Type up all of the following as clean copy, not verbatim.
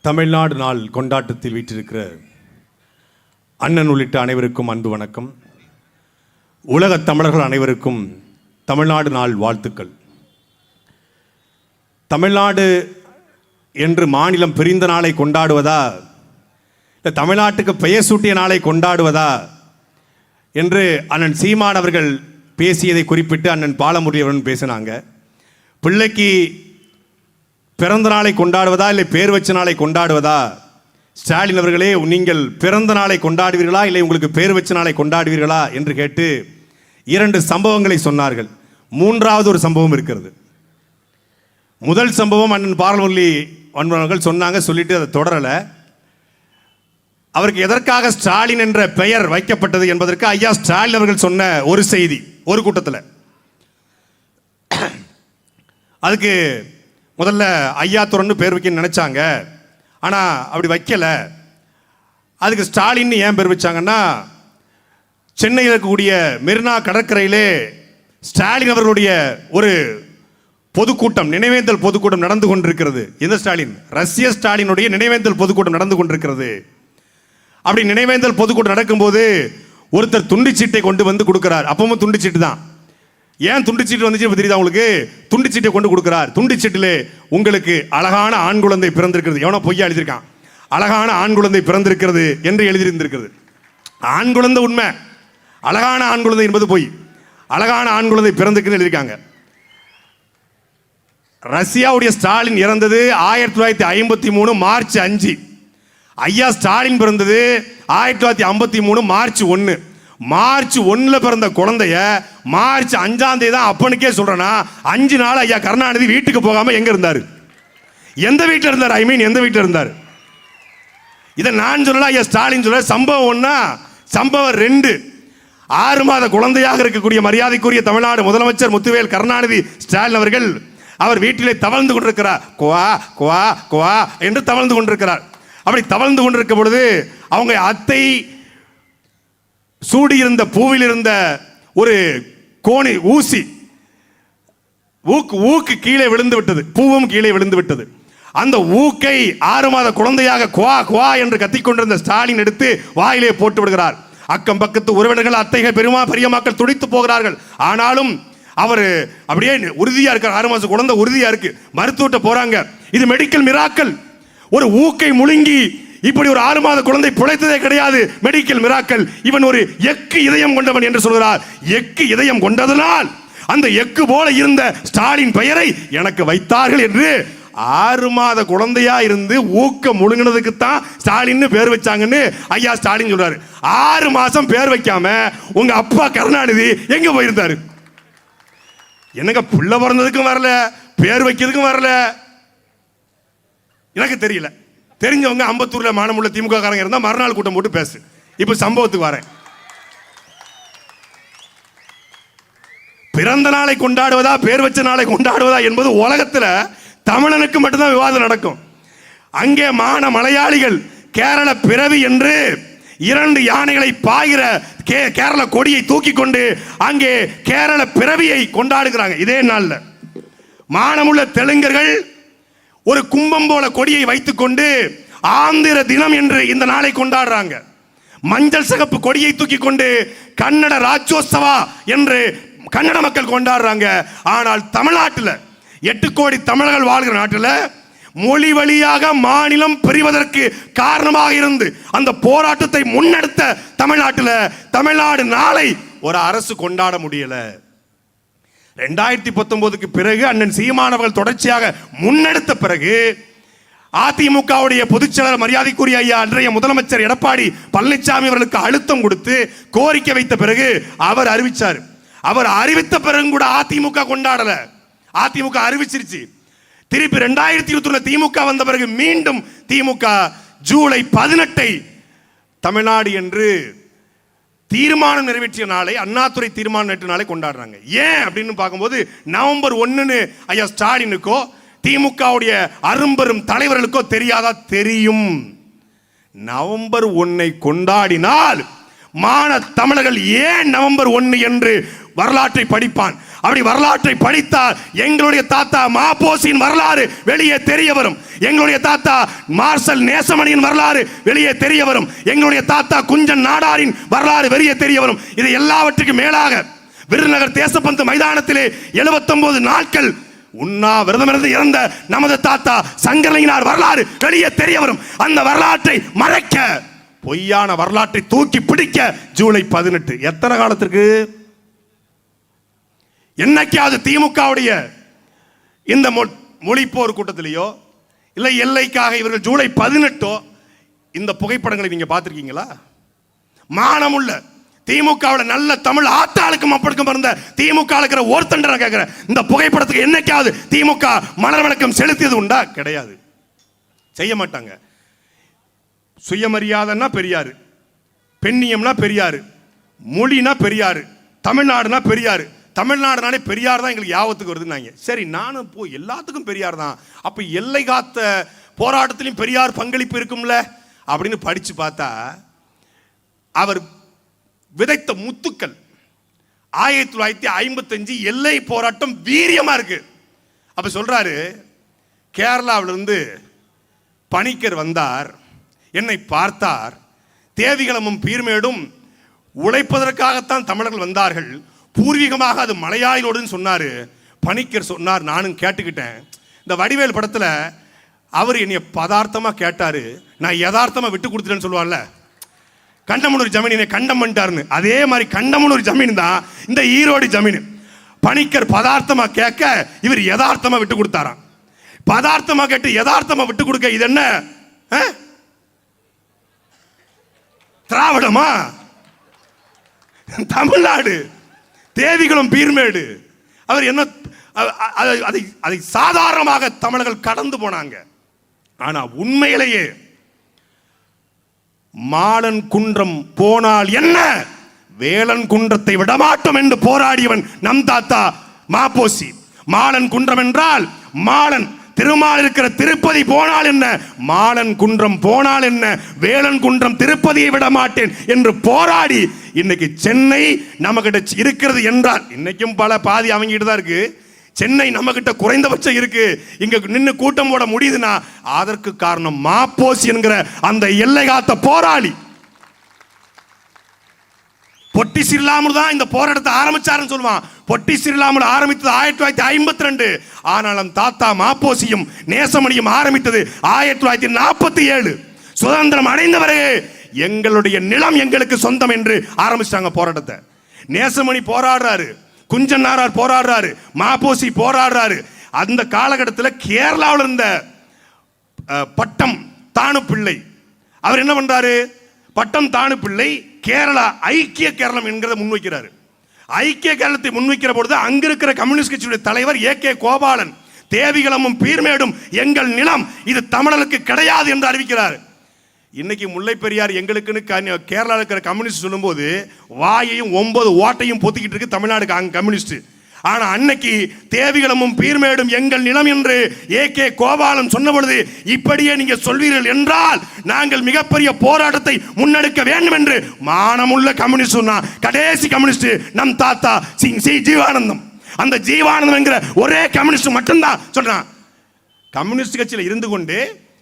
தமிழ்நாடு நாள் கொண்டாட்டத்தில் வீற்றிருக்கிற அண்ணன் உள்ளிட்ட அனைவருக்கும் அன்பு வணக்கம். உலகத் தமிழர்கள் அனைவருக்கும் தமிழ்நாடு நாள் வாழ்த்துக்கள். தமிழ்நாடு என்று மாநிலம் பிரிந்த நாளை கொண்டாடுவதா, இல்லை தமிழ்நாட்டுக்கு பெயர் சூட்டிய நாளை கொண்டாடுவதா என்று அண்ணன் சீமான் அவர்கள் பேசியதை குறிப்பிட்டு அண்ணன் பாலமுரளியவன் பேசினாங்க. பிள்ளைக்கு பிறந்த நாளை கொண்டாடுவதா இல்லை பேர் வச்ச நாளை கொண்டாடுவதா? ஸ்டாலின் அவர்களே, நீங்கள் பிறந்த நாளை கொண்டாடுவீர்களா இல்லை உங்களுக்கு பேர் வச்ச நாளை கொண்டாடுவீர்களா என்று கேட்டு 2 சம்பவங்களை சொன்னார்கள். மூன்றாவது ஒரு சம்பவம் இருக்கிறது. முதல் சம்பவம் அண்ணன் பாலமுரளி அவர்கள் சொன்னாங்க, சொல்லிட்டு அதை தொடரலை. அவருக்கு எதற்காக ஸ்டாலின் என்ற பெயர் வைக்கப்பட்டது என்பதற்கு ஐயா ஸ்டாலின் அவர்கள் சொன்ன ஒரு செய்தி ஒரு கூட்டத்தில். அதுக்கு முதல்ல ஐயா துறன்னு பேர் வைக்க நினைச்சாங்க, ஆனால் அப்படி வைக்கல. அதுக்கு ஸ்டாலின் ஏன் பேர் வச்சாங்கன்னா, சென்னையில் இருக்கக்கூடிய மெரினா கடற்கரையிலே ஸ்டாலின் அவர்களுடைய ஒரு பொதுக்கூட்டம், நினைவேந்தல் பொதுக்கூட்டம் நடந்து கொண்டிருக்கிறது. எந்த ஸ்டாலின்? ரஷ்ய ஸ்டாலினுடைய நினைவேந்தல் பொதுக்கூட்டம் நடந்து கொண்டிருக்கிறது. அப்படி நினைவேந்தல் பொதுக்கூட்டம் நடக்கும்போது ஒருத்தர் துண்டிச்சீட்டை கொண்டு வந்து கொடுக்கிறார். அப்பவும் துண்டிச்சீட்டு தான். ஏன் துண்டிச்சீட்டு வந்துச்சு தெரியுதா உங்களுக்கு? துண்டிச்சீட்டை கொண்டு கொடுக்கிறார். துண்டிச்சீட்டிலே உங்களுக்கு அழகான ஆண் குழந்தை பிறந்திருக்கிறது. எவனோ பொய்யா எழுதியிருக்கான். அழகான ஆண் குழந்தை பிறந்திருக்கிறது என்று எழுதியிருந்திருக்கிறது. ஆண் குழந்தை உண்மை, அழகான ஆண் குழந்தை என்பது பொய். அழகான ஆண் குழந்தை பிறந்திருக்குன்னு எழுதியிருக்காங்க. ரஷ்யாவுடைய ஸ்டாலின் இறந்தது 1953 மார்ச் 5. ஐயா ஸ்டாலின் பிறந்தது 1953 மார்ச் 1. மார்ச் 1 பிறந்த குழந்தைய மார்ச் 5 தான் அப்பனுக்கே சொல்றேன்னா, 5 நாள் ஐயா கருணாநிதி வீட்டுக்கு போகாம எங்க இருந்தாரு? எந்த வீட்டில் இருந்தார்? எந்த வீட்டில் இருந்தார்? இதை நான் சொல்லல, ஐயா ஸ்டாலின் சொல்ல. சம்பவம் 1, சம்பவம் 2. 6 மாத குழந்தையாக இருக்கக்கூடிய மரியாதைக்குரிய தமிழ்நாடு முதலமைச்சர் முத்துவேல் கருணாநிதி ஸ்டாலின் அவர்கள் அவர் வீட்டிலே தவழ்ந்து கொண்டிருக்கிறார். குவா குவா குவா என்று தவழ்ந்து கொண்டிருக்கிறார். அப்படி தவழ்ந்து கொண்டிருக்கும் பொழுது அவங்க அத்தை சூடியிருந்த பூவில் இருந்த ஒரு கோணி ஊசி ஊக்கு கீழே விழுந்து விட்டது. பூவும் கீழே விழுந்து விட்டது. அந்த ஊக்கை 6 மாத குழந்தையாக குவா குவா என்று கத்திக்கொண்டிருந்த ஸ்டாலின் எடுத்து வாயிலே போட்டு விடுகிறார். அக்கம் பக்கத்து உறவினர்கள், அத்தைகள், பெரிய மக்கள் துடித்து போகிறார்கள். ஆனாலும் அவர் அப்படியே உறுதியா இருக்கார். 6 மாசம் குழந்தை உறுதியா இருக்கு. மருத்துவத்தை போறாங்க. இது மெடிக்கல் மிராக்கல். ஒரு ஊக்கை முழுங்கி இப்படி ஒரு 6 மாத குழந்தை பிழைத்ததே கிடையாது. Medical miracle. இவன் ஒரு எக்கு இதயம் கொண்டவன் என்று சொல்கிறார். எக்கு இதயம் கொண்டதனால் அந்த எக்கு போல இருந்த ஸ்டாலின் பெயரை எனக்கு வைத்தார்கள் என்று 6 மாத குழந்தையா இருந்து ஊக்க முழுங்கினதுக்கு தான் ஸ்டாலின் பேர் வச்சாங்கன்னு ஐயா ஸ்டாலின் சொல்றாரு. 6 மாசம் பேர் வைக்காம உங்க அப்பா கருணாநிதி எங்க போயிருந்தாரு? என்னங்க, புள்ள பிறந்ததுக்கும் வரல, பேர் வைக்கிறதுக்கும் வரல. எனக்கு தெரியல. தெரிஞ்சவங்க அம்பத்தூர்ல மானமுள்ள திமுக காரங்க இருந்தா மறுநாள் கூட்டம் போட்டு பேசு. இப்ப சம்பவத்துக்கு வரேன். பிறந்த நாளை கொண்டாடுவதா பேர் வச்ச நாளை கொண்டாடுவதா என்பது உலகத்துல தமிழனுக்கு மட்டும்தான் விவாதம் நடக்கும். அங்கே மலையாளிகள் கேரள பிறவி என்று 2 யானைகளை பாய்கிற கேரள கொடியை தூக்கி கொண்டு அங்கே கேரள பிறவியை கொண்டாடுகிறாங்க. இதே நாள்ல மானமுள்ள தெலுங்கர்கள் ஒரு கும்பம் போல கொடியை வைத்துக் கொண்டு ஆந்திர தினம் என்று இந்த நாளை கொண்டாடுறாங்க. மஞ்சள் சிகப்பு கொடியை தூக்கி கொண்டு கன்னட ராஜ்யோத்சவா என்று கன்னட மக்கள் கொண்டாடுறாங்க. ஆனால் தமிழ்நாட்டில் 8 கோடி தமிழர்கள் வாழ்கிற நாட்டில் மொழி வழியாக மாநிலம் பிரிவதற்கு காரணமாக இருந்து அந்த போராட்டத்தை முன்னெடுத்த தமிழ்நாட்டில் தமிழ்நாடு நாளை ஒரு அரசு கொண்டாட முடியல. 2019க்கு பிறகு அண்ணன் சீமானவர்கள் தொடர்ச்சியாக முன்னெடுத்த பிறகு அதிமுகவுடைய பொதுச்செயலாளர் மரியாதைக்குரிய ஐயா அன்றைய முதலமைச்சர் எடப்பாடி பழனிசாமி அவர்களுக்கு அழுத்தம் கொடுத்து கோரிக்கை வைத்த பிறகு அவர் அறிவிச்சார். அவர் அறிவித்த பிறகு கூட அதிமுக கொண்டாடல. அதிமுக அறிவிச்சிருச்சு. திருப்பி 2021 திமுக வந்த பிறகு மீண்டும் திமுக ஜூலை 18 தமிழ்நாடு என்று தீர்மானம் நிறைவேற்றிய நாளை, அண்ணாதுரை தீர்மானம் நிறைவேற்றிய நாளை கொண்டாடுறாங்க. ஏன் அப்படின்னு பார்க்கும்போது நவம்பர் 1 ஐயா ஸ்டாலினுக்கோ திமுகவுடைய அரும்பெரும் தலைவர்களுக்கோ தெரியாதா? தெரியும். நவம்பர் 1 கொண்டாடினால் மான தமிழர்கள் ஏன் நவம்பர் 1 என்று வரலாற்றை படிப்பான். அப்படி வரலாற்றை படித்தால் எங்களுடைய தாத்தா மாப்போசியின் வரலாறு வெளியே தெரிய வரும். எங்களுடைய தாத்தா மார்ஷல் நேசமணியின் வரலாறு வெளியே தெரிய வரும். எங்களுடைய தாத்தா குஞ்சன் நாடாரின் வரலாறு வெளியே தெரிய வரும். இது எல்லாவற்றுக்கும் மேலாக விருதுநகர் தேசப்பந்து மைதானத்திலே 79 நாட்கள் உண்ணாவிரதமிருந்து இறந்த நமது தாத்தா சங்கரலிங்கனார் வரலாறு வெளியே தெரிய வரும். அந்த வரலாற்றை மறைக்க, பொய்யான வரலாற்றை தூக்கி பிடிக்க ஜூலை 18 எத்தனை காலத்திற்கு? என்னைக்காவது திமுகவுடைய இந்த மொழிப்போர் கூட்டத்திலேயோ இல்லை எல்லைக்காக இவர்கள் ஜூலை 18 இந்த புகைப்படங்களை நீங்க பார்த்திருக்கீங்களா? மானமுள்ள திமுகவில் நல்ல தமிழ் ஆத்தாளுக்கும் அப்படிக்கும் இருந்த திமுக இருக்கிற ஒருத்தன் கேட்கிறேன், இந்த புகைப்படத்துக்கு என்னைக்காவது திமுக மலர் வணக்கம் செலுத்தியது உண்டா? கிடையாது, செய்ய மாட்டாங்க. சுயமரியாதைன்னா பெரியாரு, பெண்ணியம்னா பெரியாரு, மொழினா பெரியாரு, தமிழ்நாடுனா பெரியாரு. தமிழ்நாடுனாலே பெரியார் தான் எங்களுக்கு யாபத்துக்கு வருதுன்னாங்க. சரி, நானும் போ எல்லாத்துக்கும் பெரியார் தான், அப்ப எல்லை காத்த போராட்டத்திலையும் பெரியார் பங்களிப்பு இருக்கும்ல அப்படின்னு படிச்சு பார்த்தா அவர் விதைத்த முத்துக்கள் 1955 எல்லை போராட்டம் வீரியமா இருக்கு. அப்ப சொல்றாரு, கேரளாவிலிருந்து பணிக்கர் வந்தார், என்னை பார்த்தார், தேவிகளமும் பீர்மேடும் உழைப்பதற்காகத்தான் தமிழர்கள் வந்தார்கள், பூர்வீகமாக அது மலையாளிகளோடுன்னு சொன்னாரு. பணிக்கர் சொன்னார், நானும் கேட்டுக்கிட்டேன். இந்த வடிவேல் படத்துல அவர் என்னைய பதார்த்தமா கேட்டாரு, நான் யதார்த்தமா விட்டு கொடுத்துட்டேன்னு சொல்லுவான்ல, கண்டமனூர் ஜமீனை கண்டம் பண்ணிட்டாருன்னு. அதே மாதிரி கண்டமனூர் ஜமீன் தான் இந்த ஈரோடு ஜமீன். பணிக்கர் பதார்த்தமா கேட்க இவர் யதார்த்தமா விட்டு கொடுத்தாராம். பதார்த்தமா கேட்டு யதார்த்தமா விட்டு கொடுக்க இது என்ன திராவிடமா? தமிழ்நாடு, தேவிகளும் பீர்மேடு. அவர் என்ன அதை சாதாரணமாக தமிழர்கள் கடந்து போனாங்க. ஆனா உண்மையிலேயே மாலன் குன்றம் போனால் என்ன, வேலன் குன்றத்தை விடமாட்டோம் என்று போராடியவன் நம் தாத்தா மாப்போசி. மாலன் குன்றம் என்றால் மாலன் திருமால் இருக்கிற திருப்பதி போனால் என்ன, மாலன் குன்றம் போனால் என்ன, வேலன் குன்றம் திருப்பதியை விட மாட்டேன் என்று போராடி இன்னைக்கு சென்னை நம்ம கிட்ட இருக்கிறது என்றால், இன்னைக்கும் பல பாதி அவங்கிட்டு தான் இருக்கு. சென்னை நம்ம கிட்ட குறைந்தபட்சம் இருக்கு, இங்க நின்று கூட்டம் போட முடியுதுன்னா அதற்கு காரணம் மாப்போசி என்கிற அந்த எல்லை காத்த போராளி. பொட்டி ஸ்ரீராமுலு தான் இந்த போராட்டத்தை ஆரம்பிச்சாருன்னு சொல்லுவான். பொட்டி ஸ்ரீராமுலு ஆரம்பித்தது 1952. ஆனாலும் தாத்தா மாப்போசியும் நேசமணியும் ஆரம்பித்தது 1947. சுதந்திரம் அடைந்தவரே எங்களுடைய நிலம் எங்களுக்கு சொந்தம் என்று ஆரம்பிச்சாங்க போராட்டத்தை. நேசமணி போராடுறாரு, குஞ்சன் நாடார் போராடுறாரு, மாப்போசி போராடுறாரு. அந்த காலகட்டத்தில் கேரளாவில் இருந்த பட்டம் தானு பிள்ளை அவர் என்ன பண்றாரு, பட்டம் தானு பிள்ளை கேரளா ஐக்கிய கேரளம் என்கிறத முன்வைக்கிறாரு. ஐக்கிய கேரளத்தை முன்வைக்கிற பொழுது அங்க இருக்கிற கம்யூனிஸ்ட் கட்சியுடைய தலைவர் ஏ.கே. கோபாலன், தேவிகளமும் பீர்மேடும் எங்கள் நிலம், இது தமிழர்களுக்கு கிடையாது என்று அறிவிக்கிறார். இன்னைக்கு முல்லை பெரியார் எங்களுக்குன்னு கேரளாவில் இருக்கிற கம்யூனிஸ்ட் சொல்லும்போது வாயையும் 9 ஓட்டையும் பொத்திக்கிட்டு இருக்கு தமிழ்நாடு கம்யூனிஸ்ட். ஆனா அன்னைக்கு தேவிகளமும் பீர்மேடும் எங்கள் நிலம் என்று ஏ.கே. கோபாலன் சொன்ன பொழுது, இப்படியே நீங்க சொல்வீர்கள் என்றால் நாங்கள் மிகப்பெரிய போராட்டத்தை முன்னெடுக்க வேண்டும் என்று மானமுள்ள கம்யூனிஸ்ட் சொன்னா. கடைசி கம்யூனிஸ்ட் நம் தாத்தா சி ஜீவானந்தம். அந்த ஜீவானந்தம் என்கிற ஒரே கம்யூனிஸ்ட் மட்டும்தான் சொல்றான். கம்யூனிஸ்ட் கட்சியில் இருந்து கொண்டு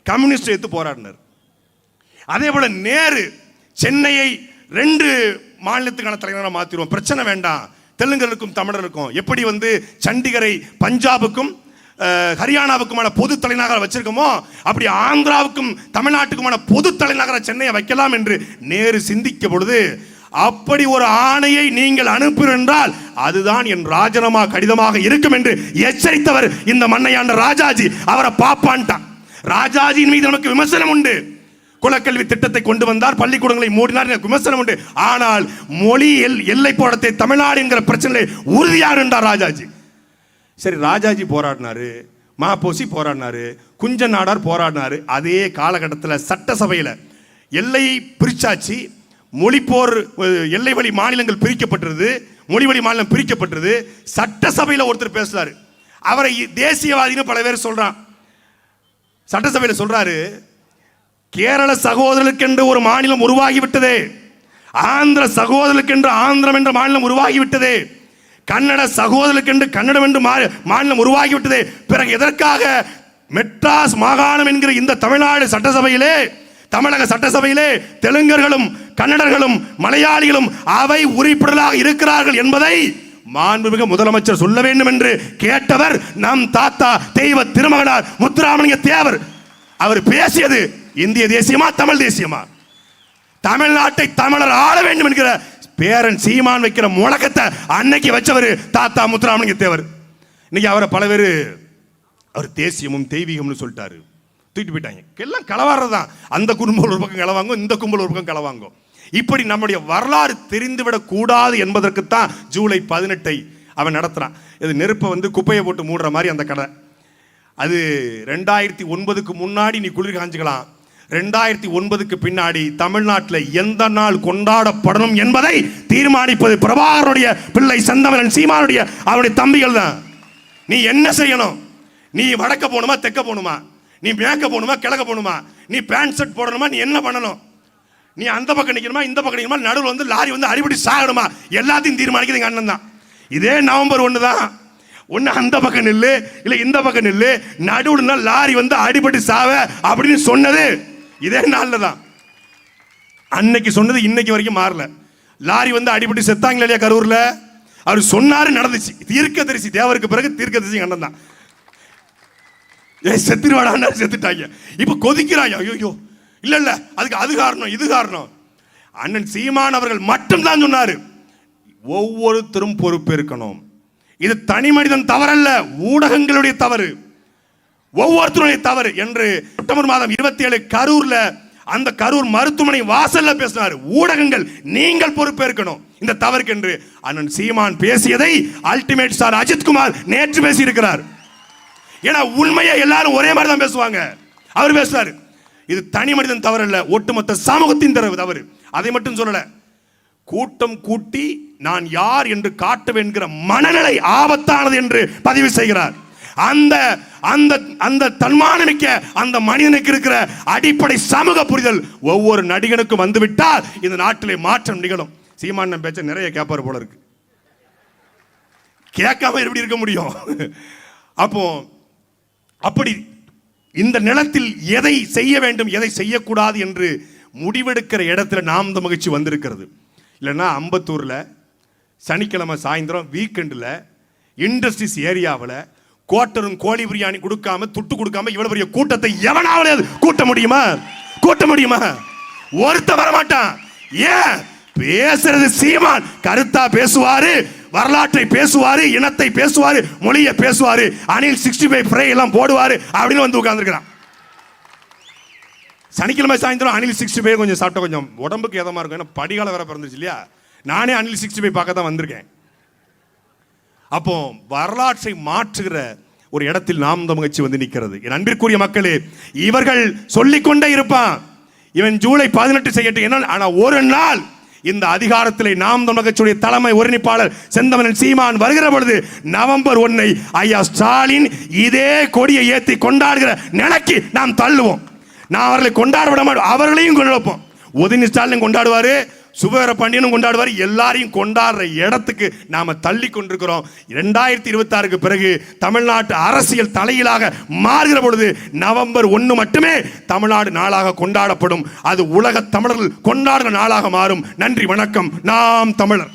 கம்யூனிஸ்ட் எடுத்து போராடினார். அதே போல நேரு சென்னையை 2 மாநிலத்துக்கான தலைநகராக மாத்திடுவோம், பிரச்சனை வேண்டாம், தெலுங்கருக்கும் தமிழருக்கும். எப்படி சண்டிகரை பஞ்சாபுக்கும் ஹரியானாவுக்குமான பொது தலைநகர வச்சிருக்கோமோ அப்படி ஆந்திராவுக்கும் தமிழ்நாட்டுக்குமான பொது தலைநகர சென்னையை வைக்கலாம் என்று நேரு சிந்திக்க பொழுது, அப்படி ஒரு ஆணையை நீங்கள் அனுப்புகிறீர்கள் என்றால் அதுதான் என் ராஜினாமா கடிதமாக இருக்கும் என்று எச்சரித்தவர் இந்த மண்ணையாண்ட ராஜாஜி. அவரை பாப்பான்ட்டான். ராஜாஜியின் மீது நமக்கு விமர்சனம் உண்டு. குலக்கல்வி திட்டத்தை கொண்டு வந்தார், பள்ளிக்கூடங்களை மூடினார், விமர்சனம் உண்டு. ஆனால் மொழி எல்லை போராட்டத்தை தமிழ்நாடு என்கிற பிரச்சனை உறுதியார் என்றார் ராஜாஜி. சரி, ராஜாஜி போராடினாரு, மாப்போசி போராடினாரு, குஞ்சன் நாடார் போராடினாரு. அதே காலகட்டத்தில் சட்டசபையில் எல்லை பிரிச்சாச்சு, மொழிப்போர் எல்லை வழி மாநிலங்கள் பிரிக்கப்பட்டது, மொழி வழி மாநிலம் பிரிக்கப்பட்டது. சட்டசபையில் ஒருத்தர் பேசுறாரு, அவரை தேசியவாதின்னு பல பேர் சொல்றான். சட்டசபையில் சொல்றாரு, கேரள சகோதரர்களுக்கு என்று ஒரு மாநிலம் உருவாகிவிட்டதே, ஆந்திர சகோதரர்களுக்கு என்று ஆந்திரம் என்ற மாநிலம் உருவாகிவிட்டதே, கன்னட சகோதரர்களுக்கு கன்னடம் என்று மாநிலம் உருவாகிவிட்டது. பிறகு எதற்காக மெட்ராஸ் மாகாணம் என்கிற இந்த தமிழ்நாடு சட்டசபையிலே, தமிழக சட்டசபையிலே தெலுங்கர்களும் கன்னடர்களும் மலையாளிகளும் அவை உறுப்பினர்களாக இருக்கிறார்கள் என்பதை மாண்புமிகு முதலமைச்சர் சொல்ல வேண்டும் என்று கேட்டவர் நம் தாத்தா தெய்வ திருமகனார் முத்துராமலிங்க தேவர். அவர் பேசியது இந்திய தேசியமா தமிழ் தேசியமா? தமிழ்நாட்டை தமிழர் ஆள வேண்டும் என்கிற பேரன் சீமான் வைக்கிற முழக்கத்தை அன்னைக்கு வச்சவர் தாத்தா முத்துராமலிங்க தேவர். இன்னைக்கு அவரை பல பேர் அவர் தேசியமும் தெய்வீகம்னு சொல்லிட்டாரு, தூக்கிட்டு போயிட்டாங்க. எல்லாம் களவாடுறதுதான். அந்த கும்பல் ஒரு பக்கம் களவாங்கும், இந்த கும்பல் ஒரு பக்கம் களவாங்கும். இப்படி நம்முடைய வரலாறு தெரிந்துவிடக் கூடாது என்பதற்குத்தான் ஜூலை 18 அவன் நடத்துறான். இது நெருப்பை குப்பையை போட்டு மூடுற மாதிரி அந்த கடை. அது 2009க்கு முன்னாடி நீ குளிர் காஞ்சிக்கலாம், 2009க்கு பின்னாடி தமிழ்நாட்டில் எந்த நாள் கொண்டாடப்படணும் என்பதை தீர்மானிப்பது பிரபாகருடைய பிள்ளை செந்தமிழன் சீமானுடைய அவருடைய தம்பிகள் தான். நீ என்ன செய்யணும்? நீ வடக்க போகணுமா, தெற்க போகணுமா? நீ மேற்க போகணுமா, கிழக்க போகணுமா? நீ பேண்ட் ஷர்ட் போடணுமா? நீ என்ன பண்ணணும்? நீ அந்த பக்கம் நிற்கணுமா, இந்த பக்கம் நிற்கணுமா? நடுவில் லாரி அடிபடி சாகணுமா? எல்லாத்தையும் தீர்மானிக்கிறது எங்கள் அண்ணன் தான். இதே நவம்பர் 1 தான். ஒன்று அந்த பக்கம் நில்லு, இல்லை இந்த பக்கம் நில்லு, நடுவுல லாரி அடிபடி சாவ அப்படின்னு சொன்னது இதே நாளில் தான். அன்னைக்கு சொன்னது இன்னைக்கு வரைக்கும் மாறல. லாரி அடிபடி செத்தாங்களா இல்லையா கரூர்ல? அவர் சொன்னாரு, நடந்துச்சு. தீர்க்கதரிசி தேவருக்கு பிறகு தீர்க்கதரிசி அண்ணன் தான். செத்துருவாடா, செத்துட்டாங்க. இப்ப கொதிக்கிறாங்க. ஐயோ இல்ல இல்ல, அதுக்கு அது காரணம் இது காரணம். அண்ணன் சீமான் அவர்கள் மட்டும்தான் சொன்னாரு, ஒவ்வொருத்தரும் பொறுப்பேற்கணும். இது தனி மனிதன் தவறல்ல, ஊடகங்களுடைய தவறு, ஒவ்வொருத்தருடைய தவறு என்று செப்டம்பர் மாதம் 27 கரூர்ல அந்த கரூர் மருத்துவமனை வாசல்ல பேசினார். ஊடகங்கள் நீங்கள் பொறுப்பேற்கணும் இந்த தவறுக்கு என்று அண்ணன் சீமான் பேசியதை அல்டிமேட் ஸ்டார் அஜித்குமார் நேற்று பேசி இருக்கிறார். ஏன்னா உண்மையை எல்லாரும் ஒரே மாதிரி தான் பேசுவாங்க. அவர் பேசுறாரு, இது தனி மனிதன் தவறு அல்ல, ஒட்டுமொத்த சமூகத்தின் தவறு. அதை மட்டும் சொல்லல, கூட்டம் கூட்டி நான் யார் என்று காட்டுவேன் என்கிற மனநிலை ஆபத்தானது என்று பதிவு செய்கிறார். அந்த அந்த அந்த தன்மானமிக்க அந்த மனிதனுக்கு இருக்கிற அடிப்படை சமூக புரிதல் ஒவ்வொரு நடிகனுக்கும் வந்துவிட்டால் இந்த நாட்டிலே மாற்றம் நிகழும். சீமான் பேச்ச நிறைய கேட்பார் போல இருக்கு. கேட்காம எப்படி இருக்க முடியும்? அப்போ அப்படி இந்த நிலத்தில் எதை செய்ய வேண்டும் எதை செய்யக்கூடாது என்று முடிவெடுக்கிற இடத்துல நாம் இந்த மகிழ்ச்சி வந்திருக்கிறது. இல்லைன்னா அம்பத்தூர்ல சனிக்கிழமை சாயந்தரம் வீக்கெண்டில் இண்டஸ்ட்ரீஸ் ஏரியாவில் கோட்டரும் கோழி பிரியாணி கொடுக்காம துட்டு கொடுக்காம இவ்வளவு பெரிய கூட்டத்தை எவனாவது கூட்ட முடியுமா? கூட்ட முடியுமா? ஒருத்த வரமாட்டான். ஏன்? பேசுறது சீமான் கருத்தா பேசுவாரு, வரலாற்றை பேசுவாரு, இனத்தை பேசுவாரு, மொழியை பேசுவாரு, அனில் 65 ஃப்ரை எல்லாம் போடுவாரு அப்படின்னு உட்கார்ந்துருக்கிறான். சனிக்கிழமை சாயந்தரம் அனில் 65 கொஞ்சம் சாப்பிட்டா கொஞ்சம் உடம்புக்கு எதமா இருக்கும். ஏன்னா படிகால வேற பிறந்துச்சு இல்லையா? நானே அனில் 65 பார்க்க தான் வந்திருக்கேன். அப்போ வரலாற்றை மாற்றுகிற ஒரு இடத்தில் நாம் தமிழ்ச்சி நிற்கிறது. என் அன்பிற்குரிய மக்களே, இவர்கள் சொல்லிக்கொண்டே இருப்பான், இவன் ஜூலை 18 செய்யட்டும் என்ன. ஆனா ஒரு நாள் இந்த அதிகாரத்திலே நாம் தமிழ்ச்சியுடைய தலைமை ஒருங்கிணைப்பாளர் செந்தமிழன் சீமான் வருகிற பொழுது நவம்பர் 1 ஐயா ஸ்டாலின் இதே கொடியை ஏற்றி கொண்டாடுகிற நிலைக்கு நாம் தள்ளுவோம். நான் அவர்களை கொண்டாட விட மாட்டோம், அவர்களையும் கொண்டாடுவோம். உதயநிதி ஸ்டாலின் கொண்டாடுவாரு, சுபவீர பாண்டியனும் கொண்டாடுவார். எல்லாரையும் கொண்டாடுற இடத்துக்கு நாம தள்ளி கொண்டிருக்கிறோம். 2026க்கு பிறகு தமிழ்நாட்டு அரசியல் தலையிலாக மாறுகிற பொழுது நவம்பர் 1 மட்டுமே தமிழ்நாடு நாளாக கொண்டாடப்படும். அது உலக தமிழர்கள் கொண்டாடுற நாளாக மாறும். நன்றி, வணக்கம். நாம் தமிழர்.